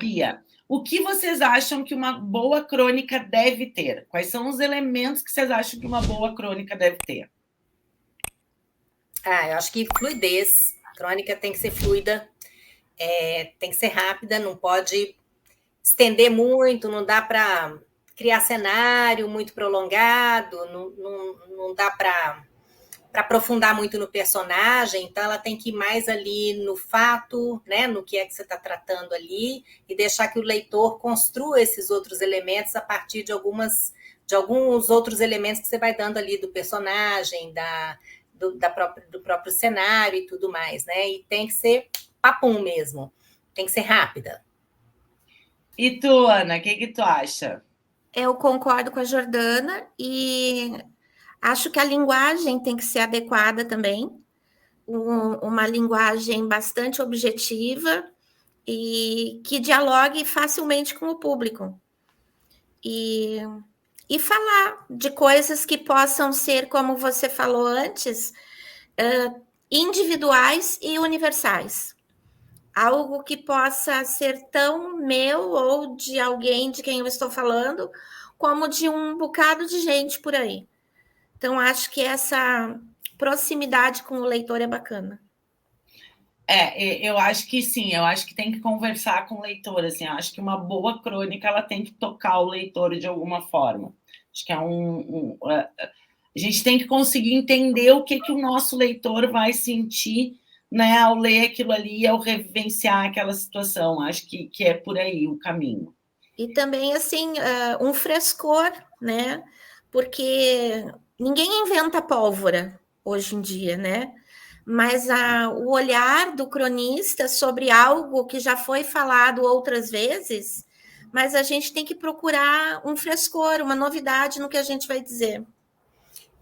Bia, o que vocês acham que uma boa crônica deve ter? Quais são os elementos que vocês acham que uma boa crônica deve ter? Eu acho que fluidez. Crônica tem que ser fluida, tem que ser rápida, não pode estender muito, não dá para criar cenário muito prolongado, não dá para aprofundar muito no personagem, então ela tem que ir mais ali no fato, né, no que é que você está tratando ali, e deixar que o leitor construa esses outros elementos a partir de alguns outros elementos que você vai dando ali do personagem, do próprio cenário e tudo mais, né? E tem que ser papum mesmo, tem que ser rápida. E tu, Ana, o que tu acha? Eu concordo com a Jordana e acho que a linguagem tem que ser adequada também, uma linguagem bastante objetiva e que dialogue facilmente com o público. E falar de coisas que possam ser, como você falou antes, individuais e universais. Algo que possa ser tão meu ou de alguém de quem eu estou falando, como de um bocado de gente por aí. Então, acho que essa proximidade com o leitor é bacana. Eu acho que sim, eu acho que tem que conversar com o leitor, assim, eu acho que uma boa crônica, ela tem que tocar o leitor de alguma forma. Acho que a gente tem que conseguir entender o que o nosso leitor vai sentir, né, ao ler aquilo ali, ao revivenciar aquela situação. Acho que é por aí o caminho. E também, assim, um frescor, né? Porque ninguém inventa pólvora hoje em dia, né? Mas o olhar do cronista sobre algo que já foi falado outras vezes, mas a gente tem que procurar um frescor, uma novidade no que a gente vai dizer.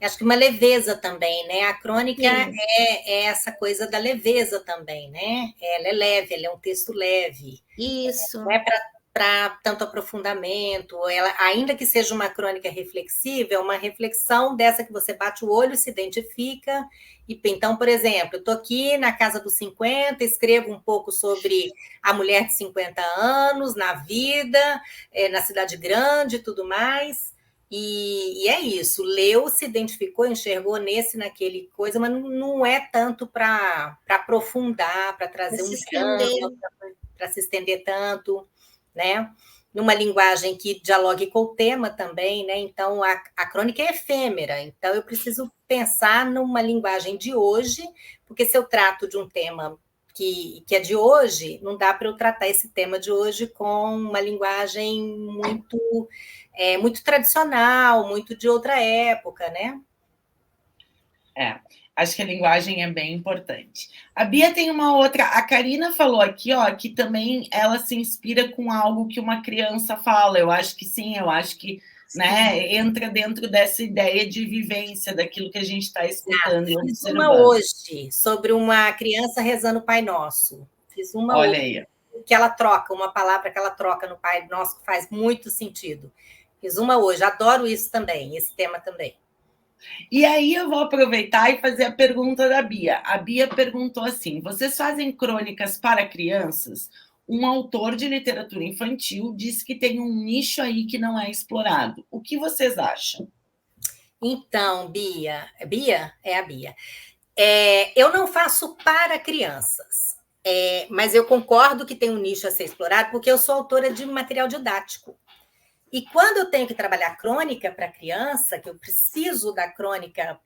Acho que uma leveza também, né? A crônica é essa coisa da leveza também, né? Ela é leve, ela é um texto leve. Isso. Não é para tanto aprofundamento. Ela, ainda que seja uma crônica reflexiva, é uma reflexão dessa que você bate o olho, se identifica. E, então, por exemplo, eu estou aqui na casa dos 50, escrevo um pouco sobre a mulher de 50 anos, na vida, na cidade grande e tudo mais. E é isso, leu, se identificou, enxergou nesse, naquele coisa, mas não é tanto para aprofundar, para trazer um drama, para se estender tanto, né? Numa linguagem que dialogue com o tema também, né? Então, a crônica é efêmera, então eu preciso pensar numa linguagem de hoje, porque se eu trato de um tema que é de hoje, não dá para eu tratar esse tema de hoje com uma linguagem muito tradicional, muito de outra época, né? Acho que a linguagem é bem importante. A Bia tem uma outra. A Karina falou aqui, ó, que também ela se inspira com algo que uma criança fala. Eu acho que sim, eu acho que, né, entra dentro dessa ideia de vivência, daquilo que a gente está escutando. Fiz uma hoje sobre uma criança rezando o Pai Nosso. Fiz uma Olha hoje, aí. que ela troca, uma palavra que ela troca no Pai Nosso, que faz muito sentido. Fiz uma hoje, adoro isso também, esse tema também. E aí eu vou aproveitar e fazer a pergunta da Bia. A Bia perguntou assim: vocês fazem crônicas para crianças? Um autor de literatura infantil disse que tem um nicho aí que não é explorado. O que vocês acham? Então, Bia, é a Bia. Eu não faço para crianças, mas eu concordo que tem um nicho a ser explorado, porque eu sou autora de material didático. E quando eu tenho que trabalhar crônica para criança, que eu preciso da crônica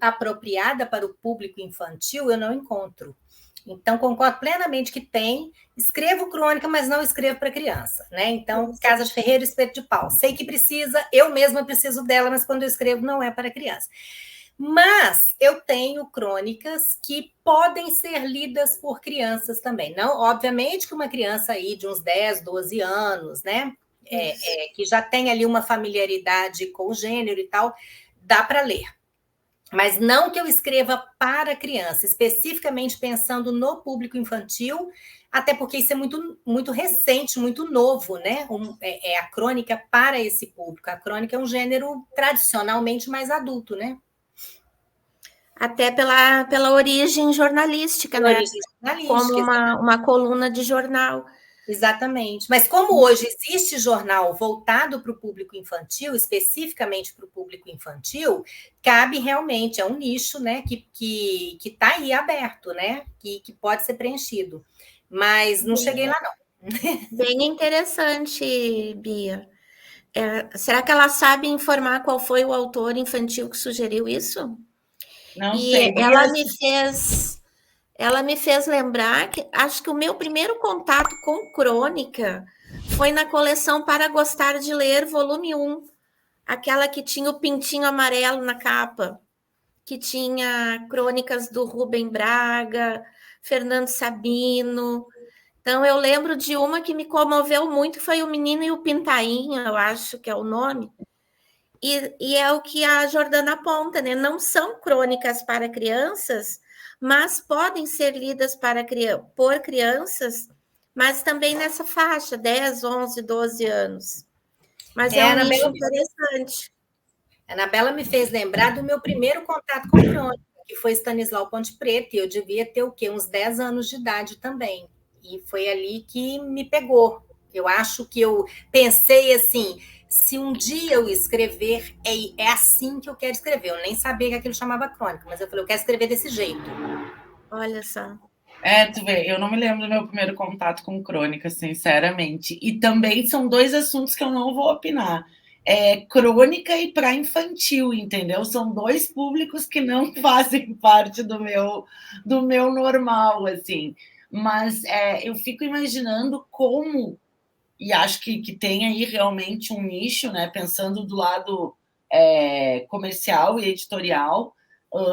apropriada para o público infantil, eu não encontro. Então, concordo plenamente que tem. Escrevo crônica, mas não escrevo para criança, né? Então, Casa de Ferreiro, Espeto de Pau. Sei que precisa, eu mesma preciso dela, mas quando eu escrevo não é para criança. Mas eu tenho crônicas que podem ser lidas por crianças também. Não, obviamente que uma criança aí de uns 10, 12 anos, né? Que já tem ali uma familiaridade com o gênero e tal, dá para ler. Mas não que eu escreva para criança, especificamente pensando no público infantil, até porque isso é muito, muito recente, muito novo, né? É a crônica para esse público. A crônica é um gênero tradicionalmente mais adulto, né? Até pela origem jornalística, né? Como uma coluna de jornal. Exatamente. Mas como hoje existe jornal voltado para o público infantil, especificamente para o público infantil, cabe realmente, é um nicho, né, que está aí aberto, né, que pode ser preenchido. Mas não cheguei lá, não. Bem interessante, Bia. Será que ela sabe informar qual foi o autor infantil que sugeriu isso? Não E sei. ela me fez lembrar que acho que o meu primeiro contato com crônica foi na coleção Para Gostar de Ler, volume 1, aquela que tinha o pintinho amarelo na capa, que tinha crônicas do Rubem Braga, Fernando Sabino. Então, eu lembro de uma que me comoveu muito, foi O Menino e o Pintainho, eu acho que é o nome. E é o que a Jordana aponta, né? Não são crônicas para crianças, mas podem ser lidas por crianças, mas também nessa faixa, 10, 11, 12 anos. Mas é um nicho interessante. A Anabela me fez lembrar do meu primeiro contato com crônica, que foi Stanislau Ponte Preta, e eu devia ter o quê? Uns 10 anos de idade também. E foi ali que me pegou. Eu acho que eu pensei assim, se um dia eu escrever, é assim que eu quero escrever. Eu nem sabia que aquilo chamava crônica, mas eu falei, eu quero escrever desse jeito. Olha só. Tu vê, eu não me lembro do meu primeiro contato com crônica, sinceramente. E também são dois assuntos que eu não vou opinar. Crônica e para infantil, entendeu? São dois públicos que não fazem parte do meu normal, assim. Mas eu fico imaginando como, e acho que tem aí realmente um nicho, né? Pensando do lado comercial e editorial,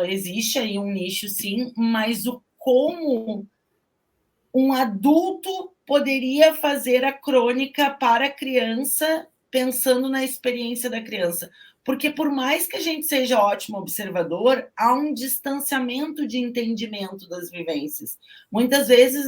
existe aí um nicho, sim, mas o como um adulto poderia fazer a crônica para a criança, pensando na experiência da criança. Porque, por mais que a gente seja ótimo observador, há um distanciamento de entendimento das vivências. Muitas vezes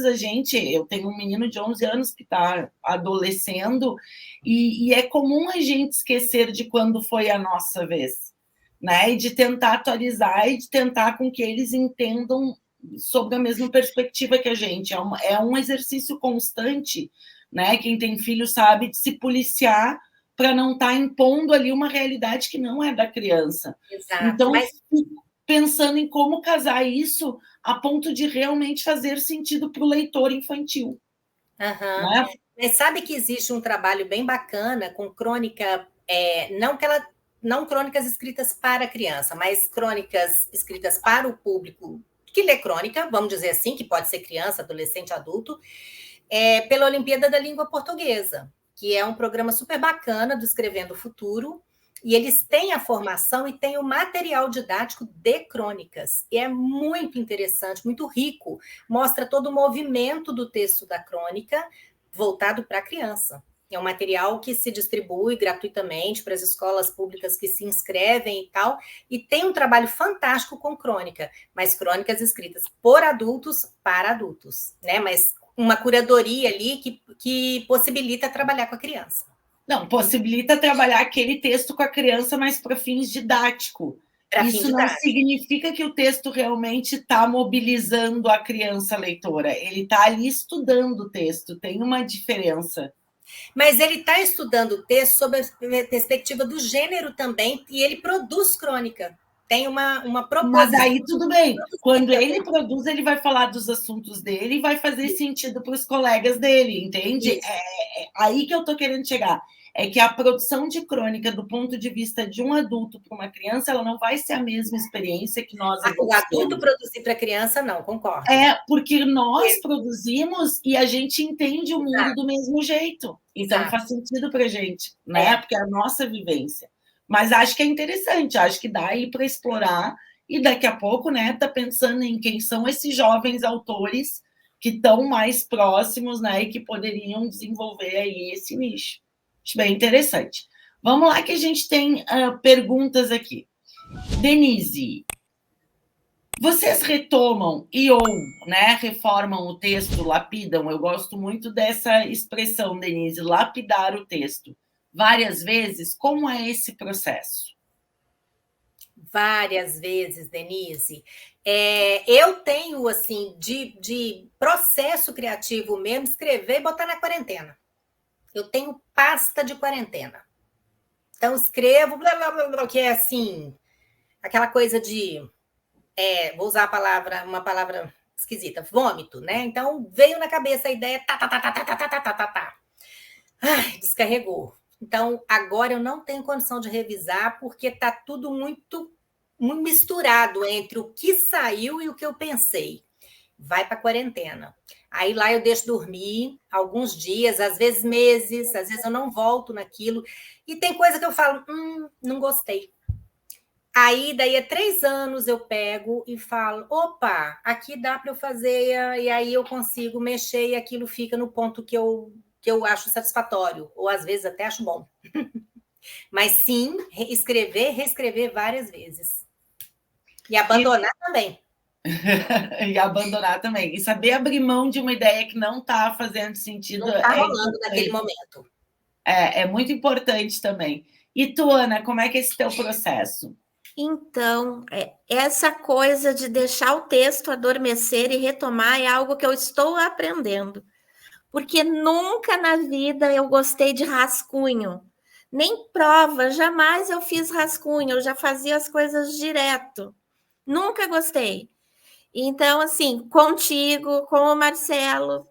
eu tenho um menino de 11 anos que está adolescendo, e é comum a gente esquecer de quando foi a nossa vez, né? E de tentar atualizar e de tentar com que eles entendam sobre a mesma perspectiva que a gente. É um exercício constante, né? Quem tem filho sabe, de se policiar para não estar impondo ali uma realidade que não é da criança. Exato. Então, pensando em como casar isso a ponto de realmente fazer sentido para o leitor infantil. Uhum. Né? Mas sabe que existe um trabalho bem bacana com crônica, não crônicas escritas para criança, mas crônicas escritas para o público que lê crônica, vamos dizer assim, que pode ser criança, adolescente, adulto, pela Olimpíada da Língua Portuguesa, que é um programa super bacana do Escrevendo o Futuro, e eles têm a formação e têm o material didático de crônicas, e é muito interessante, muito rico, mostra todo o movimento do texto da crônica voltado para a criança. É um material que se distribui gratuitamente para as escolas públicas que se inscrevem e tal, e tem um trabalho fantástico com crônica, mas crônicas escritas por adultos para adultos, né? Mas uma curadoria ali que possibilita trabalhar com a criança. Não, possibilita trabalhar aquele texto com a criança, mas para fins didáticos. Isso não significa que o texto realmente está mobilizando a criança leitora. Ele está ali estudando o texto, tem uma diferença. Mas ele está estudando o texto sob a perspectiva do gênero também, e ele produz crônica. Tem uma proposição. Mas daí tudo bem. Quando ele produz, ele vai falar dos assuntos dele e vai fazer sentido para os colegas dele, entende? Aí que eu estou querendo chegar. É que a produção de crônica, do ponto de vista de um adulto para uma criança, ela não vai ser a mesma experiência que nós adultos. O adulto produzir para a criança, não, concordo. Porque nós produzimos e a gente entende o mundo do mesmo jeito. Então faz sentido para a gente, né? Porque é a nossa vivência. Mas acho que é interessante, acho que dá aí para explorar, e daqui a pouco, né, tá pensando em quem são esses jovens autores que estão mais próximos, né, e que poderiam desenvolver aí esse nicho. Acho bem interessante. Vamos lá que a gente tem perguntas aqui. Denise, vocês retomam né, reformam o texto, lapidam? Eu gosto muito dessa expressão, Denise, lapidar o texto. Várias vezes, como é esse processo? várias vezes, Denise. Eu tenho, assim, de processo criativo mesmo, escrever e botar na quarentena. Eu tenho pasta de quarentena. Então, escrevo, blá, blá, blá, blá, que é assim, aquela coisa de... vou usar uma palavra esquisita, vômito, né? Então, veio na cabeça a ideia, tá. Ai, descarregou. Então, agora eu não tenho condição de revisar, porque está tudo muito misturado entre o que saiu e o que eu pensei. Vai para a quarentena. Aí lá eu deixo dormir alguns dias, às vezes meses, às vezes eu não volto naquilo. E tem coisa que eu falo, não gostei. Aí, daí a 3 anos, eu pego e falo, opa, aqui dá para eu fazer, e aí eu consigo mexer e aquilo fica no ponto que eu acho satisfatório, ou às vezes até acho bom. Mas sim, reescrever várias vezes. E abandonar também. E abandonar também. E saber abrir mão de uma ideia que não está fazendo sentido. Não está rolando naquele momento. É muito importante também. E tu, Ana, como é que é esse teu processo? Então, essa coisa de deixar o texto adormecer e retomar é algo que eu estou aprendendo. Porque nunca na vida eu gostei de rascunho. Nem prova, jamais eu fiz rascunho, eu já fazia as coisas direto. Nunca gostei. Então, assim, contigo, com o Marcelo,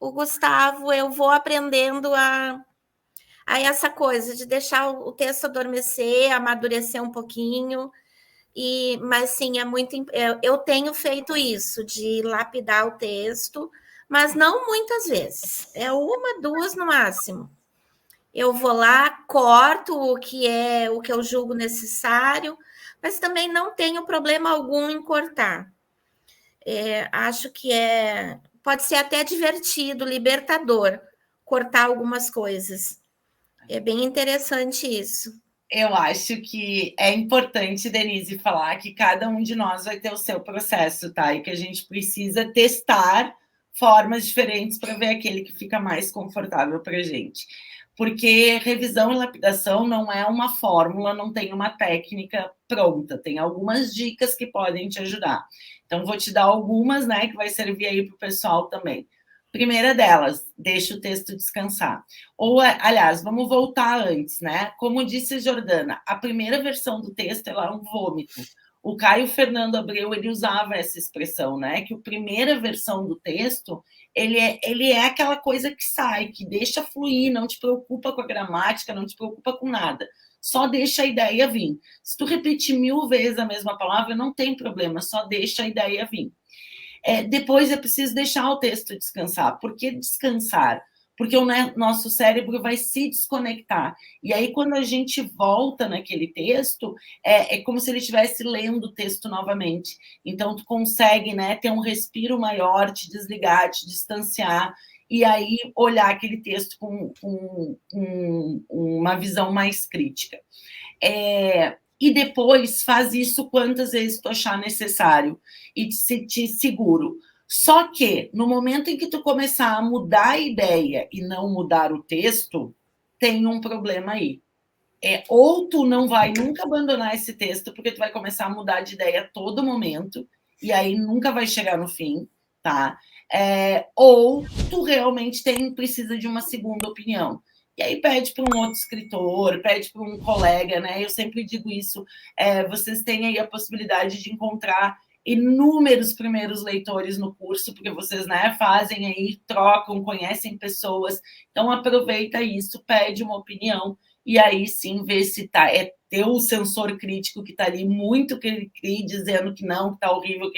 o Gustavo, eu vou aprendendo a essa coisa de deixar o texto adormecer, amadurecer um pouquinho. Mas sim, eu tenho feito isso, de lapidar o texto, mas não muitas vezes. É uma, duas no máximo. Eu vou lá, corto o que eu julgo necessário, mas também não tenho problema algum em cortar. Acho que pode ser até divertido, libertador, cortar algumas coisas. É bem interessante isso. Eu acho que é importante, Denise, falar que cada um de nós vai ter o seu processo, tá? E que a gente precisa testar formas diferentes para ver aquele que fica mais confortável para a gente. Porque revisão e lapidação não é uma fórmula, não tem uma técnica pronta, tem algumas dicas que podem te ajudar. Então, vou te dar algumas, né, que vai servir aí para o pessoal também. Primeira delas, deixa o texto descansar. Ou, aliás, vamos voltar antes, né? Como disse a Jordana, a primeira versão do texto ela é um vômito. O Caio Fernando Abreu, ele usava essa expressão, né? Que a primeira versão do texto, ele é aquela coisa que sai, que deixa fluir, não te preocupa com a gramática, não te preocupa com nada. Só deixa a ideia vir. Se tu repetir 1000 vezes a mesma palavra, não tem problema, só deixa a ideia vir. Depois é preciso deixar o texto descansar. Por que descansar? Porque o nosso cérebro vai se desconectar. E aí, quando a gente volta naquele texto, é como se ele estivesse lendo o texto novamente. Então, tu consegue, né, ter um respiro maior, te desligar, te distanciar, e aí olhar aquele texto com uma visão mais crítica. E depois faz isso quantas vezes tu achar necessário e te sentir seguro. Só que no momento em que tu começar a mudar a ideia e não mudar o texto, tem um problema aí. Ou tu não vai nunca abandonar esse texto, porque tu vai começar a mudar de ideia a todo momento, e aí nunca vai chegar no fim, tá? Ou tu realmente precisa de uma segunda opinião. E aí pede para um outro escritor, pede para um colega, né? Eu sempre digo isso, vocês têm aí a possibilidade de encontrar inúmeros primeiros leitores no curso, porque vocês, né, fazem aí, trocam, conhecem pessoas, então aproveita isso, pede uma opinião, e aí sim vê se é teu sensor crítico que está ali muito cri-cri, dizendo que não, que está horrível,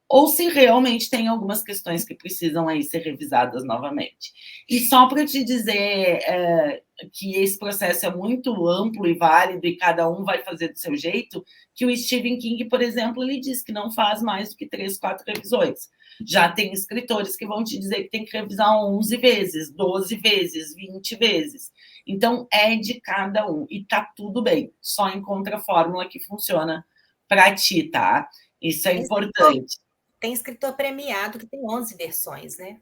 ou se realmente tem algumas questões que precisam aí ser revisadas novamente. E só para te dizer que esse processo é muito amplo e válido e cada um vai fazer do seu jeito, que o Stephen King, por exemplo, ele diz que não faz mais do que 3, 4 revisões. Já tem escritores que vão te dizer que tem que revisar 11 vezes, 12 vezes, 20 vezes. Então, é de cada um. E tá tudo bem. Só encontra a fórmula que funciona para ti, tá? Isso é importante. Tem escritor premiado que tem 11 versões, né?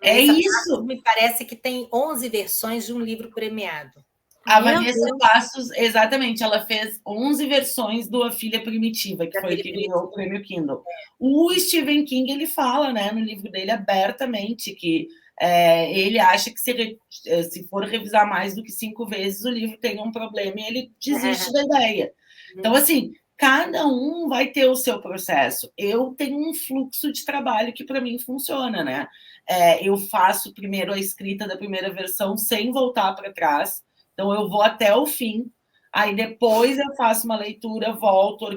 É isso. Me parece que tem 11 versões de um livro premiado. A Vanessa Passos, exatamente, ela fez 11 versões do A Filha Primitiva, que foi o que ganhou o prêmio Kindle. O Stephen King, ele fala, né, no livro dele abertamente que ele acha que se for revisar mais do que 5 vezes, o livro tem um problema e ele desiste da ideia. Então, assim, cada um vai ter o seu processo. Eu tenho um fluxo de trabalho que, para mim, funciona, né? Eu faço primeiro a escrita da primeira versão sem voltar para trás. Então, eu vou até o fim. Aí, depois, eu faço uma leitura, volto,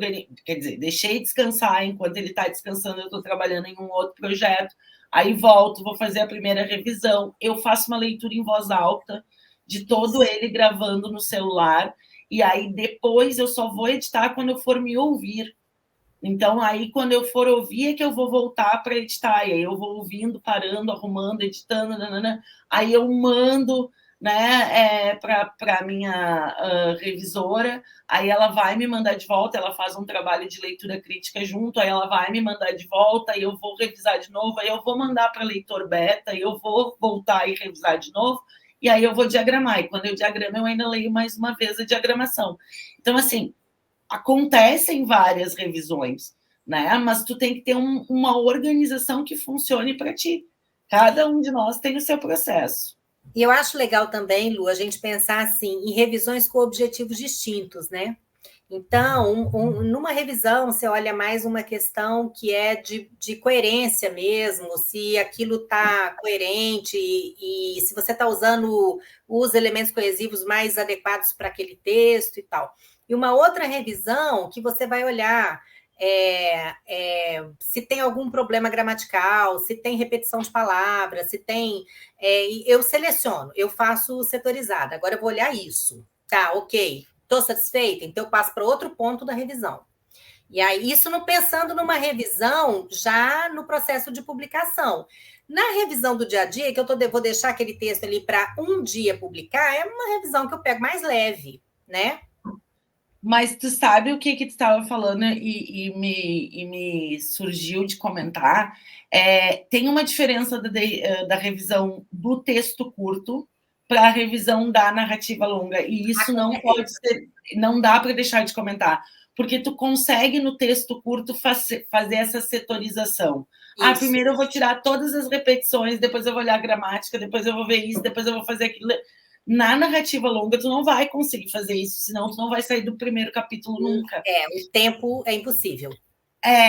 quer dizer, deixei descansar. Enquanto ele está descansando, eu estou trabalhando em um outro projeto. Aí, volto, vou fazer a primeira revisão. Eu faço uma leitura em voz alta de todo ele gravando no celular. E aí, depois, eu só vou editar quando eu for me ouvir. Então, aí, quando eu for ouvir, é que eu vou voltar para editar. E aí, eu vou ouvindo, parando, arrumando, editando. Nanana. Aí, eu mando, né, para a minha revisora. Aí, ela vai me mandar de volta. Ela faz um trabalho de leitura crítica junto. Aí, ela vai me mandar de volta. Aí, eu vou revisar de novo. Aí, eu vou mandar para leitor beta. Aí, eu vou voltar e revisar de novo. E aí eu vou diagramar. E quando eu diagramo, eu ainda leio mais uma vez a diagramação. Então, assim, acontecem várias revisões, né? Mas tu tem que ter uma organização que funcione para ti. Cada um de nós tem o seu processo. E eu acho legal também, Lu, a gente pensar assim em revisões com objetivos distintos, né? Então, numa revisão, você olha mais uma questão que é de coerência mesmo, se aquilo está coerente e se você está usando os elementos coesivos mais adequados para aquele texto e tal. E uma outra revisão que você vai olhar se tem algum problema gramatical, se tem repetição de palavras, se tem... eu seleciono, eu faço setorizada. Agora eu vou olhar isso. Tá, ok. Estou satisfeita? Então, eu passo para outro ponto da revisão. E aí, isso não pensando numa revisão já no processo de publicação. Na revisão do dia a dia, que eu vou deixar aquele texto ali para um dia publicar, é uma revisão que eu pego mais leve, né? Mas tu sabe o que tu estava falando e me surgiu de comentar? Tem uma diferença da revisão do texto curto para a revisão da narrativa longa. E isso não pode ser, não dá para deixar de comentar, porque tu consegue no texto curto fazer essa setorização. Primeiro eu vou tirar todas as repetições, depois eu vou olhar a gramática, depois eu vou ver isso, depois eu vou fazer aquilo. Na narrativa longa, tu não vai conseguir fazer isso, senão tu não vai sair do primeiro capítulo nunca. O tempo é impossível.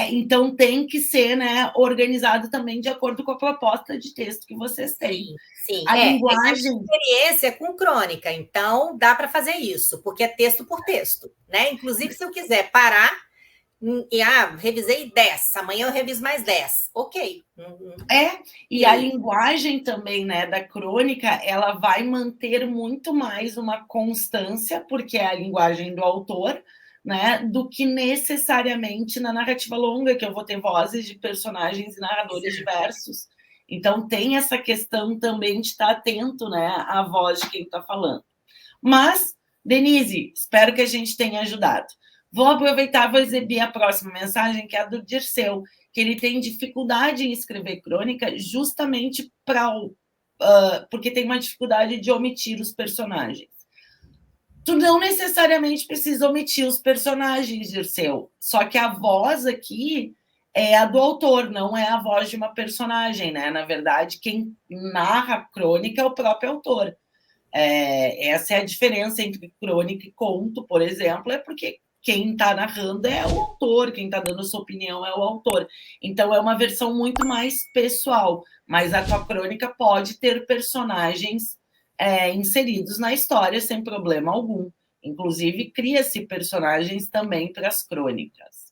Então tem que ser, né, organizado também de acordo com a proposta de texto que vocês têm. Sim. A linguagem... experiência com crônica, então dá para fazer isso, porque é texto por texto, né? Inclusive, se eu quiser parar e revisei 10, amanhã eu reviso mais 10. Ok. E a linguagem também, né, da crônica, ela vai manter muito mais uma constância, porque é a linguagem do autor, né, do que necessariamente na narrativa longa, que eu vou ter vozes de personagens e narradores diversos. Então, tem essa questão também de estar atento, né, à voz de quem está falando. Mas, Denise, espero que a gente tenha ajudado. Vou aproveitar e vou exibir a próxima mensagem, que é a do Dirceu, que ele tem dificuldade em escrever crônica justamente porque tem uma dificuldade de omitir os personagens. Tu não necessariamente precisa omitir os personagens, Dirceu, só que a voz aqui é a do autor, não é a voz de uma personagem, né? Na verdade, quem narra a crônica é o próprio autor. Essa é a diferença entre crônica e conto, por exemplo, é porque quem está narrando é o autor, quem está dando a sua opinião é o autor. Então, é uma versão muito mais pessoal, mas a tua crônica pode ter personagens inseridos na história sem problema algum. Inclusive, cria-se personagens também para as crônicas.